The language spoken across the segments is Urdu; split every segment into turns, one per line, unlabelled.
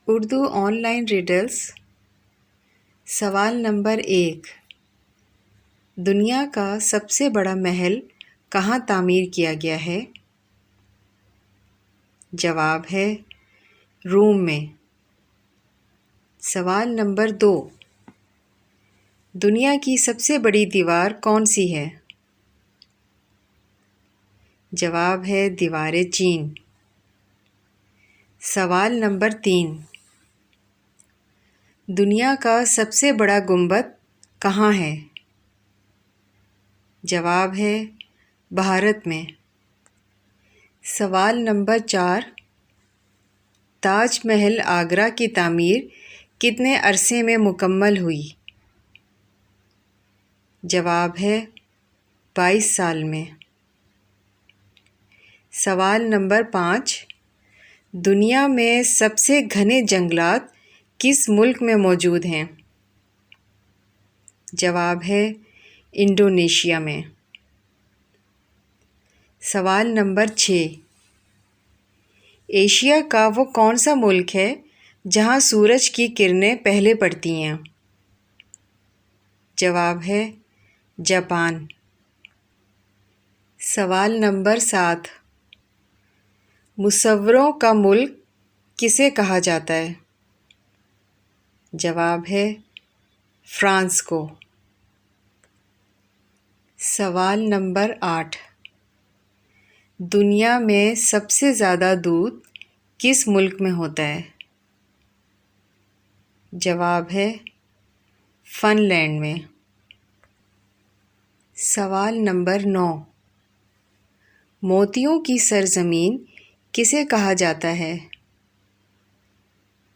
Urdu on line ریڈلز۔ سوال نمبر 1، دنیا کا سب سے بڑا محل کہاں تعمیر کیا گیا ہے؟ جواب ہے روم میں۔ سوال نمبر 2، دنیا کی سب سے بڑی دیوار کون سی ہے؟ جواب ہے دیوار چین۔ سوال نمبر 3، دنیا کا سب سے بڑا گنبد کہاں ہے؟ جواب ہے بھارت میں۔ سوال نمبر 4، تاج محل آگرہ کی تعمیر کتنے عرصے میں مکمل ہوئی؟ جواب ہے 22 سال میں۔ سوال نمبر 5، دنیا میں سب سے گھنے جنگلات کس ملک میں موجود ہیں؟ جواب ہے انڈونیشیا میں۔ سوال نمبر 6، ایشیا کا وہ کون سا ملک ہے جہاں سورج کی کرنیں پہلے پڑتی ہیں؟ جواب ہے جاپان۔ سوال نمبر 7، مصوروں کا ملک کسے کہا جاتا ہے؟ جواب ہے فرانس کو۔ سوال نمبر 8، دنیا میں سب سے زیادہ دودھ کس ملک میں ہوتا ہے؟ جواب ہے فن لینڈ میں۔ سوال نمبر 9، موتیوں کی سرزمین کسے کہا جاتا ہے؟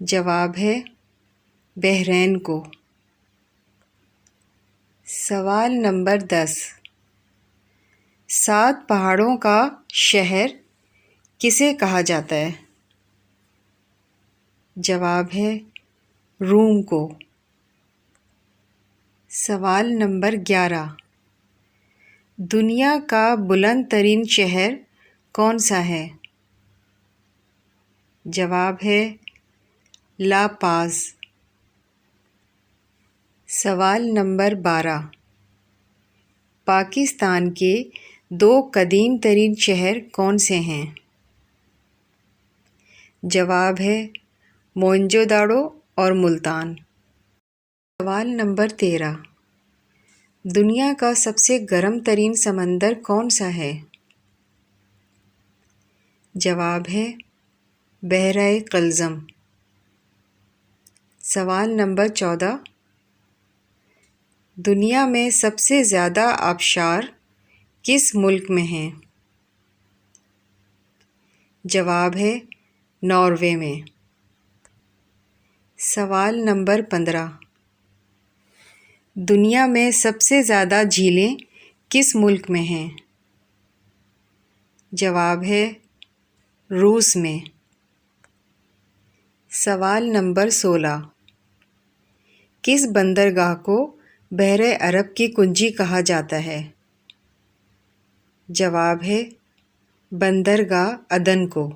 جواب ہے بحرین کو۔ سوال نمبر 10، 7 پہاڑوں کا شہر کسے کہا جاتا ہے؟ جواب ہے روم کو۔ سوال نمبر 11، دنیا کا بلند ترین شہر کون سا ہے؟ جواب ہے لا پاز۔ سوال نمبر 12، پاکستان کے 2 قدیم ترین شہر کون سے ہیں؟ جواب ہے موئنجو داڑو اور ملتان۔ سوال نمبر 13، دنیا کا سب سے گرم ترین سمندر کون سا ہے؟ جواب ہے بحیرہ قلزم۔ سوال نمبر 14، دنیا میں سب سے زیادہ آبشار کس ملک میں ہیں؟ جواب ہے ناروے میں۔ سوال نمبر 15، دنیا میں سب سے زیادہ جھیلیں کس ملک میں ہیں؟ جواب ہے روس میں۔ سوال نمبر 16، کس بندرگاہ کو بحر عرب کی کنجی کہا جاتا ہے؟ جواب ہے بندرگاہ عدن کو۔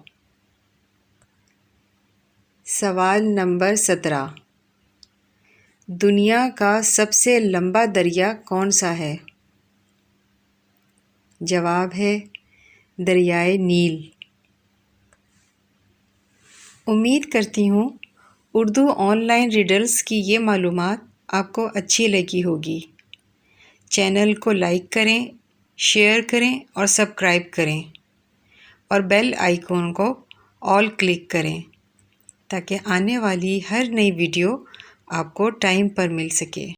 سوال نمبر 17، دنیا کا سب سے لمبا دریا کون سا ہے؟ جواب ہے دریائے نیل۔ امید کرتی ہوں اردو آن لائن ریڈلز کی یہ معلومات آپ کو اچھی لگی ہوگی۔ چینل کو لائک کریں، شیئر کریں اور سبسکرائب کریں اور بیل آئیکن کو آل کلک کریں تاکہ آنے والی ہر نئی ویڈیو آپ کو ٹائم پر مل سکے۔